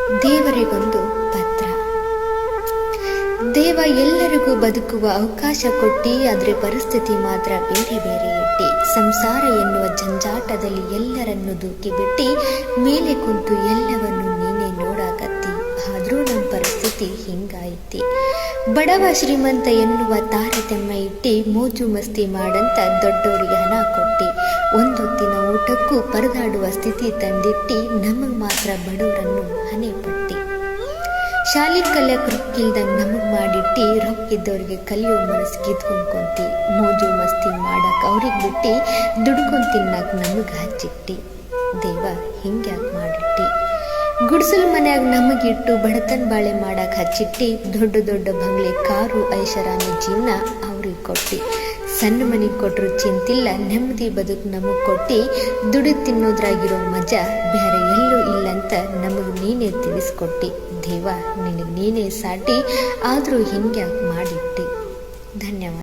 ದೇವರಿಗೊಂದು ಪತ್ರ. ದೇವ ಎಲ್ಲರಿಗೂ ಬದುಕುವ ಅವಕಾಶ ಕೊಟ್ಟಿ, ಆದರೆ ಪರಿಸ್ಥಿತಿ ಮಾತ್ರ ಬೇರೆ ಬೇರೆ ಇಟ್ಟಿ. ಸಂಸಾರ ಎನ್ನುವ ಜಂಜಾಟದಲ್ಲಿ ಎಲ್ಲರನ್ನು ದೂಕಿ ಬಿಟ್ಟಿ, ಮೇಲೆ ಕುಂತು ಎಲ್ಲವನ್ನು ನೀನೇ ನೋಡಾಕತ್ತಿ. ಆದರೂ ನಮ್ಮ ಪರಿಸ್ಥಿತಿ ಹಿಂಗಾಯ್ತಿ. ಬಡವ ಶ್ರೀಮಂತ ಎನ್ನುವ ತಾರತಮ್ಯ ಇಟ್ಟಿ, ಮೋಜು ಮಸ್ತಿ ಮಾಡಂತ ದೊಡ್ಡವರಿಗೆ ಹಣ ಕೊಟ್ಟಿ. ಒಂದೊತ್ತಿನ ಊಟಕ್ಕೂ ಪರದಾಡುವ ಸ್ಥಿತಿ ತಂದಿಟ್ಟಿ, ನಮಗೆ ಮಾತ್ರ ಬಡವರನ್ನು ಹಣೆ ಪಟ್ಟಿ. ಶಾಲೆ ಕಲಿಯಕ್ಕೆ ರೊಕ್ಕಿಲ್ದಂಗೆ ನಮಗೆ ಮಾಡಿಟ್ಟಿ, ರೊಕ್ಕಿದ್ದವ್ರಿಗೆ ಕಲಿಯೋ ಮನಸ್ಸು ಗಿದ್ಕೊಂಡ್ಕೊಂತಿ. ಮೋಜು ಮಸ್ತಿ ಮಾಡಕ್ಕೆ ಅವ್ರಿಗೆ ಬಿಟ್ಟು ದುಡ್ಕೊಂಡು ತಿನ್ನಕ್ಕೆ ನಮಗೆ ಹಚ್ಚಿಟ್ಟಿ. ದೇವ ಹಿಂಗ್ಯಾಕೆ ಮಾಡಿಟ್ಟಿ? ಗುಡಿಸಲು ಮನ್ಯಾಗ ನಮಗಿಟ್ಟು ಬಡತನ ಬಾಳೆ ಮಾಡಕ್ಕೆ ಹಚ್ಚಿಟ್ಟಿ. ದೊಡ್ಡ ದೊಡ್ಡ ಬಂಗ್ಲೆ, ಕಾರು, ಐಷಾರಾಮಿ ಜೀವನ ಅವ್ರಿಗೆ ಕೊಟ್ಟು. ಸಣ್ಣ ಮನೆಗೆ ಕೊಟ್ಟರು ಚಿಂತಿಲ್ಲ, ನೆಮ್ಮದಿ ಬದುಕು ನಮಗೆ ಕೊಟ್ಟು. ದುಡಿದು ತಿನ್ನೋದ್ರಾಗಿರೋ ಮಜಾ ಬೇರೆ ಎಲ್ಲೂ ಇಲ್ಲಂತ ನಮಗೆ ನೀನೇ ತಿಳಿಸ್ಕೊಟ್ಟು. ದೇವ ನಿನಗೆ ನೀನೇ ಸಾಟಿ, ಆದರೂ ಹಿಂಗ್ಯಾಕೆ ಮಾಡಿಟ್ಟಿ? ಧನ್ಯವಾದ.